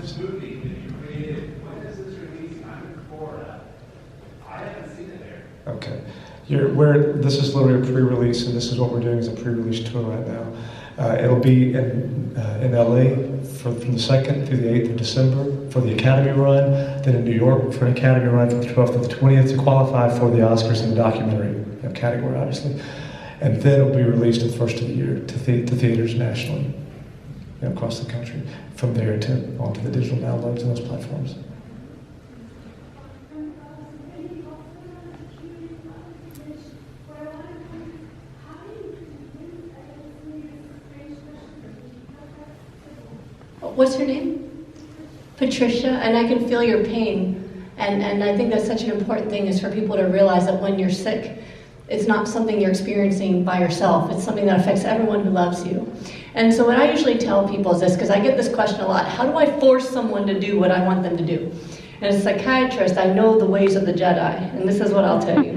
this movie that you created, when is this releasing? I'm in Florida. I haven't seen it there. Okay. This is literally a pre-release, and this is what we're doing as a pre-release tour right now. It'll be in LA from the 2nd through the 8th of December for the Academy run, then in New York for an Academy run from the 12th to the 20th to qualify for the Oscars in the documentary category, obviously. And then it'll be released at the first of the year to theaters nationally, across the country. From there onto the digital downloads and those platforms. What's her name? Patricia, and I can feel your pain. And I think that's such an important thing, is for people to realize that when you're sick, it's not something you're experiencing by yourself. It's something that affects everyone who loves you. And so what I usually tell people is this, because I get this question a lot: how do I force someone to do what I want them to do? And as a psychiatrist, I know the ways of the Jedi, and this is what I'll tell you.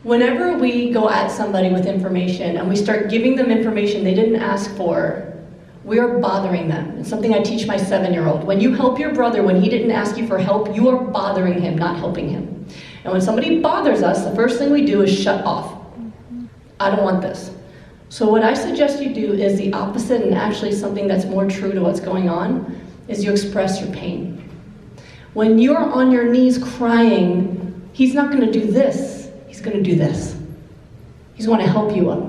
Whenever we go at somebody with information and we start giving them information they didn't ask for, we are bothering them. It's something I teach my 7-year-old. When you help your brother when he didn't ask you for help, you are bothering him, not helping him. And when somebody bothers us, the first thing we do is shut off. I don't want this. So what I suggest you do is the opposite, and actually something that's more true to what's going on, is you express your pain. When you're on your knees crying, he's not going to do this. He's going to do this. He's going to help you up.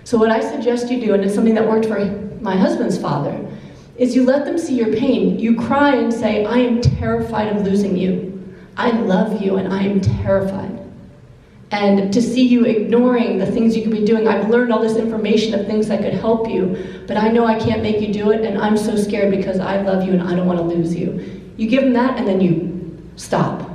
So what I suggest you do, and it's something that worked for my husband's father, is you let them see your pain. You cry and say, I am terrified of losing you. I love you and I am terrified. And to see you ignoring the things you could be doing, I've learned all this information of things that could help you, but I know I can't make you do it, and I'm so scared because I love you and I don't want to lose you. You give him that, and then you stop.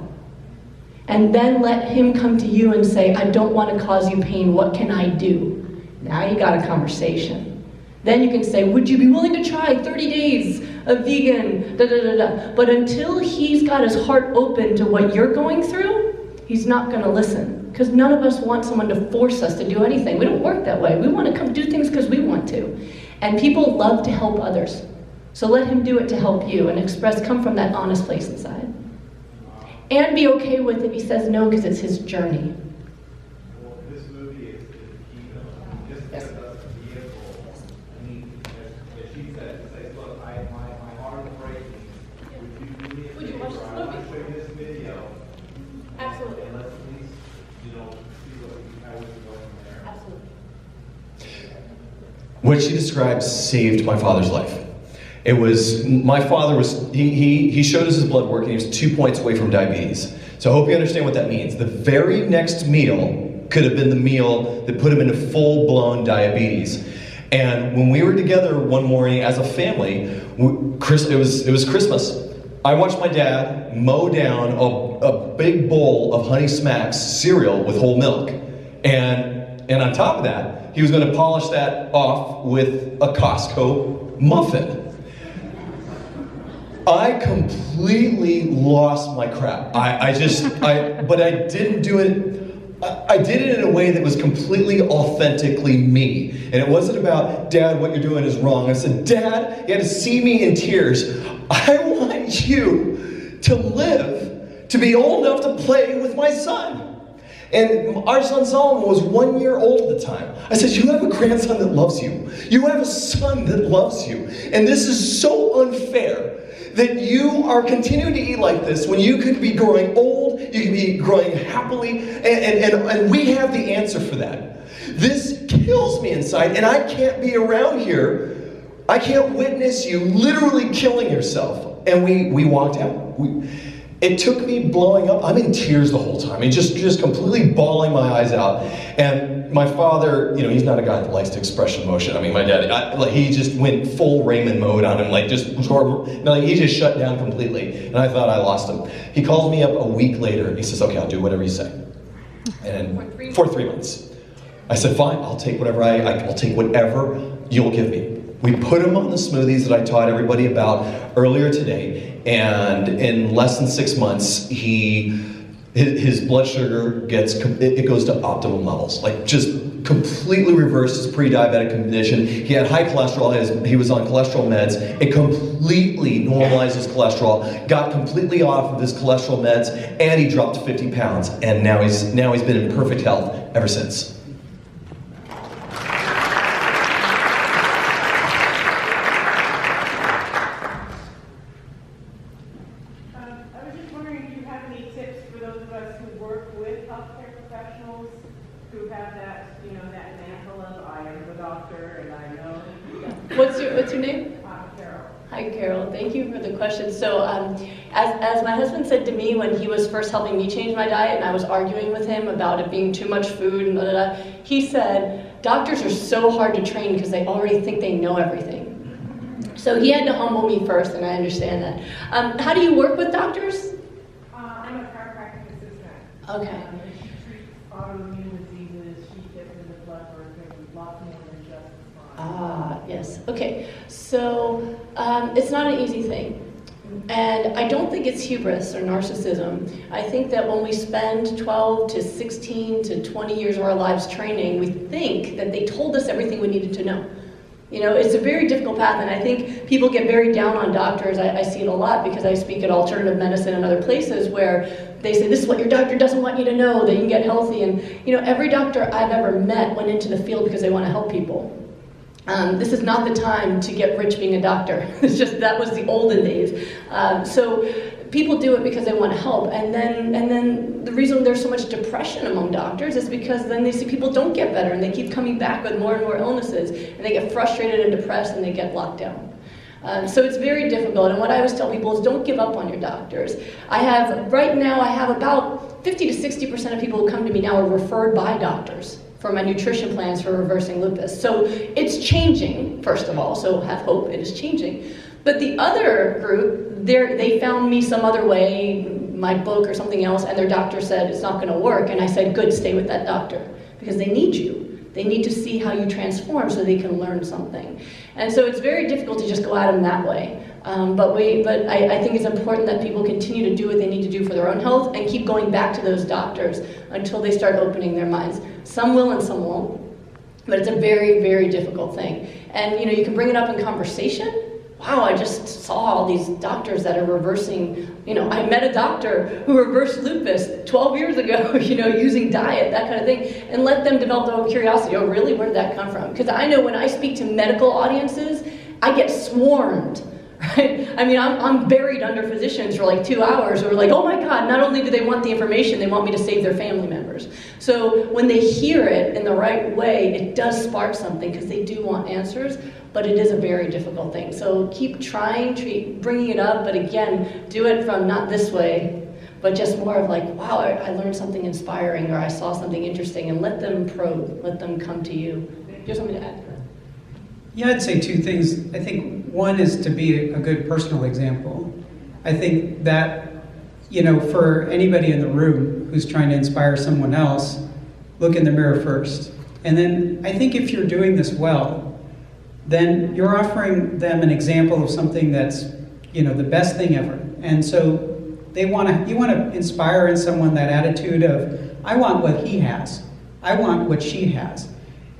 And then let him come to you and say, I don't want to cause you pain, what can I do? Now you got a conversation. Then you can say, would you be willing to try 30 days of vegan, But until he's got his heart open to what you're going through, he's not going to listen. Because none of us want someone to force us to do anything. We don't work that way. We want to come do things because we want to. And people love to help others. So let him do it to help you, and come from that honest place inside. And be okay with if he says no, because it's his journey. Well, this movie is key, just because of the vehicle. I mean, as she said, it says, look, my heart is breaking. Would you watch this movie? I want to show you this video. Absolutely. And let's at least, see how we can go from there. Absolutely. What she describes saved my father's life. It was, my father was, he showed us his blood work, and he was 2 points away from diabetes. So I hope you understand what that means. The very next meal could have been the meal that put him into full-blown diabetes. And when we were together one morning as a family, it was Christmas. I watched my dad mow down a big bowl of Honey Smacks cereal with whole milk. And on top of that, he was going to polish that off with a Costco muffin. I completely lost my crap. But I didn't do it. I did it in a way that was completely authentically me. And it wasn't about, Dad, what you're doing is wrong. I said, Dad, you had to see me in tears. I want you to live, to be old enough to play with my son. And our son Solomon was 1 year old at the time. I said, you have a grandson that loves you. You have a son that loves you. And this is so unfair that you are continuing to eat like this when you could be growing old, you could be growing happily, and we have the answer for that. This kills me inside, and I can't be around here. I can't witness you literally killing yourself. And we walked out. It took me blowing up. I'm in tears the whole time. And just completely bawling my eyes out. And my father, he's not a guy that likes to express emotion. I mean, my dad, he just went full Raymond mode on him, he just shut down completely. And I thought I lost him. He calls me up a week later. He says, okay, I'll do whatever you say. And for 3 months. I said, fine, I'll take whatever I'll take whatever you'll give me. We put him on the smoothies that I taught everybody about earlier today, and in less than 6 months, his blood sugar goes to optimum levels, just completely reversed his pre-diabetic condition. He had high cholesterol, he was on cholesterol meds. It completely normalized his cholesterol, got completely off of his cholesterol meds, and he dropped 50 pounds. And now he's been in perfect health ever since. What's your name? Carol. Hi, Carol. Thank you for the question. So, as my husband said to me when he was first helping me change my diet, and I was arguing with him about it being too much food and blah, blah, blah, he said, doctors are so hard to train because they already think they know everything. So he had to humble me first, and I understand that. How do you work with doctors? I'm a chiropractic assistant. Okay. She treats autoimmune diseases. She gets into blood work and lots more than just spine. Ah, yes. Okay. So it's not an easy thing. And I don't think it's hubris or narcissism. I think that when we spend 12 to 16 to 20 years of our lives training, we think that they told us everything we needed to know. You know, it's a very difficult path, and I think people get very down on doctors. I see it a lot because I speak at alternative medicine and other places where they say, this is what your doctor doesn't want you to know, that you can get healthy. And, you know, every doctor I've ever met went into the field because they want to help people. This is not the time to get rich being a doctor. It's just, that was the olden days. So people do it because they want to help. And then the reason there's so much depression among doctors is because then they see people don't get better and they keep coming back with more and more illnesses and they get frustrated and depressed and they get locked down. So it's very difficult. And what I always tell people is don't give up on your doctors. Right now I have about 50 to 60% of people who come to me now are referred by doctors for my nutrition plans for reversing lupus. So it's changing, first of all, so have hope, it is changing. But the other group, they found me some other way, my book or something else, and their doctor said it's not gonna work, and I said, good, stay with that doctor, because they need you. They need to see how you transform so they can learn something. And so it's very difficult to just go at them that way. But I think it's important that people continue to do what they need to do for their own health and keep going back to those doctors until they start opening their minds. Some will and some won't, but it's a very, very difficult thing. And you know, you can bring it up in conversation. Wow, I just saw all these doctors that are reversing, you know, I met a doctor who reversed lupus 12 years ago, you know, using diet, that kind of thing, and let them develop their own curiosity. Oh, really? Where did that come from? Because I know when I speak to medical audiences, I get swarmed, right? I mean, I'm buried under physicians for like 2 hours who are like, oh my God, not only do they want the information, they want me to save their family members. So when they hear it in the right way, it does spark something because they do want answers. But it is a very difficult thing. So keep trying, bringing it up, but again, do it from not this way, but just more of like, wow, I learned something inspiring, or I saw something interesting, and let them probe, let them come to you. Do you have something to add? Yeah, I'd say two things. I think one is to be a good personal example. I think that, you know, for anybody in the room who's trying to inspire someone else, look in the mirror first. And then I think if you're doing this well, then you're offering them an example of something that's, you know, the best thing ever. And so you want to inspire in someone that attitude of, I want what he has, I want what she has,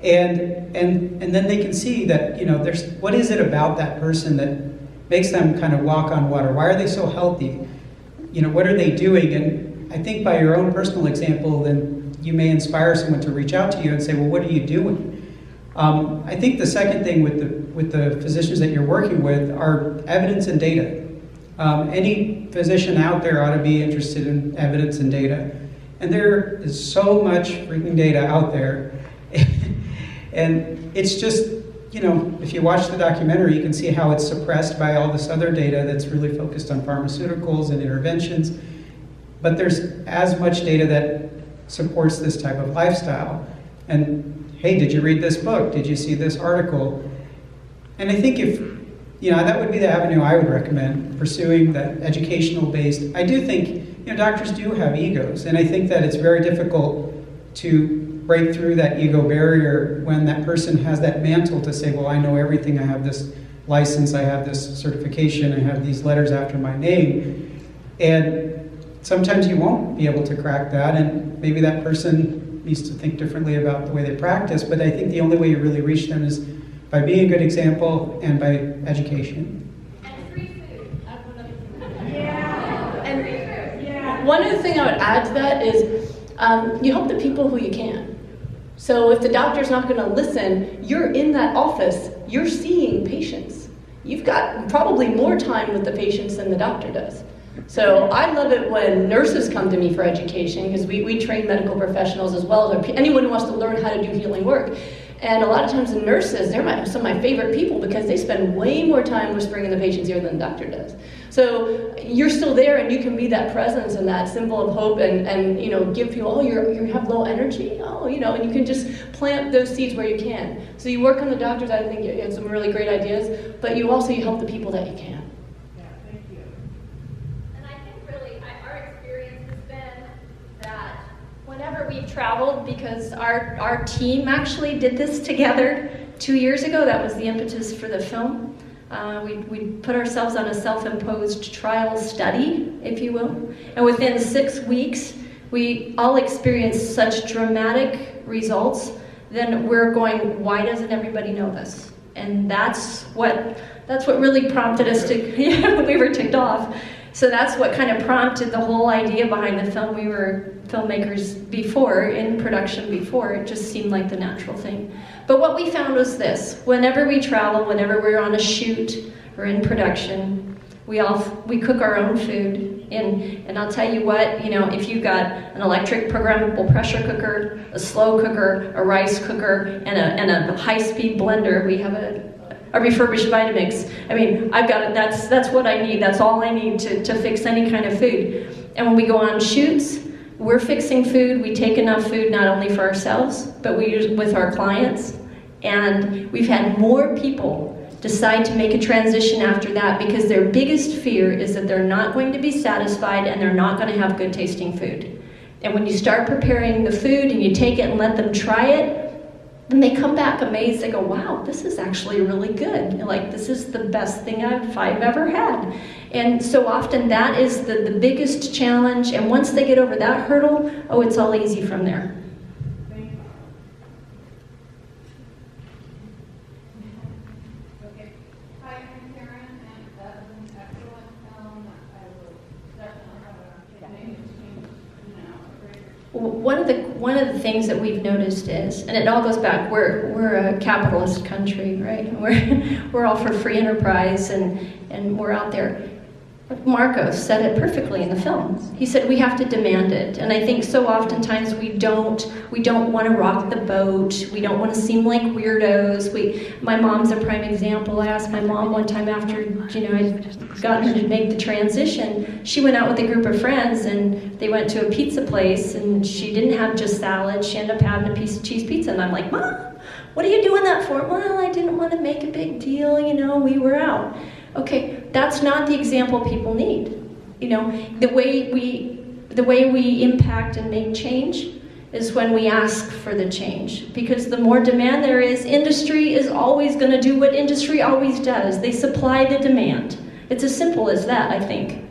and then they can see that, you know, there's, what is it about that person that makes them kind of walk on water? Why are they so healthy? You know, what are they doing? And I think by your own personal example, then you may inspire someone to reach out to you and say, well, what are you doing? I think the second thing with the physicians that you're working with are evidence and data. Any physician out there ought to be interested in evidence and data. And there is so much freaking data out there. And it's just, you know, if you watch the documentary, you can see how it's suppressed by all this other data that's really focused on pharmaceuticals and interventions. But there's as much data that supports this type of lifestyle. And hey, did you read this book? Did you see this article? And I think if, you know, that would be the avenue I would recommend, pursuing that educational based. I do think, you know, doctors do have egos, and I think that it's very difficult to break through that ego barrier when that person has that mantle to say, well, I know everything, I have this license, I have this certification, I have these letters after my name. And sometimes you won't be able to crack that, and maybe that person needs to think differently about the way they practice, but I think the only way you really reach them is by being a good example and by education. And free food. Yeah. One other thing I would add to that is you help the people who you can. So if the doctor's not going to listen, you're in that office, you're seeing patients. You've got probably more time with the patients than the doctor does. So I love it when nurses come to me for education, because we train medical professionals as well as anyone who wants to learn how to do healing work. And a lot of times the nurses, they're some of my favorite people because they spend way more time whispering in the patient's ear than the doctor does. So you're still there and you can be that presence and that symbol of hope and give people, oh, you have low energy? Oh, and you can just plant those seeds where you can. So you work on the doctors, I think you have some really great ideas, but you help the people that you can. Yeah, thank you. And I think really our experience has been that whenever we've traveled, because our team actually did this together 2 years ago, that was the impetus for the film. We put ourselves on a self-imposed trial study, if you will, and within 6 weeks, we all experienced such dramatic results. Then we're going, why doesn't everybody know this? And that's what really prompted us to. We were ticked off. So that's what kind of prompted the whole idea behind the film. We were filmmakers before, in production before. It just seemed like the natural thing. But what we found was this: whenever we travel, whenever we're on a shoot or in production, we cook our own food. And I'll tell you what, if you've got an electric programmable pressure cooker, a slow cooker, a rice cooker, and a high-speed blender, we have a refurbished Vitamix. I mean, I've got it. That's what I need. That's all I need to fix any kind of food. And when we go on shoots, we're fixing food. We take enough food not only for ourselves, but we use it with our clients. And we've had more people decide to make a transition after that because their biggest fear is that they're not going to be satisfied and they're not going to have good tasting food. And when you start preparing the food and you take it and let them try it, then they come back amazed. They go, wow, this is actually really good. Like, this is the best thing I've ever had. And so often that is the biggest challenge. And once they get over that hurdle, it's all easy from there. Thank you. Okay. Hi, I'm Karen, and that was an excellent film. I will definitely have a name change, great. One of the things that we've noticed is, and it all goes back, we're a capitalist country, right? We're all for free enterprise, and we're out there. Marcos said it perfectly in the film. He said we have to demand it, and I think so oftentimes we don't want to rock the boat. We don't want to seem like weirdos. My mom's a prime example. I asked my mom one time after I'd gotten her to make the transition. She went out with a group of friends and they went to a pizza place, and she didn't have just salad. She ended up having a piece of cheese pizza, and I'm like, Mom, what are you doing that for? Well, I didn't want to make a big deal. We were out. Okay, that's not the example people need. The way we impact and make change is when we ask for the change. Because the more demand there is, industry is always going to do what industry always does. They supply the demand. It's as simple as that, I think.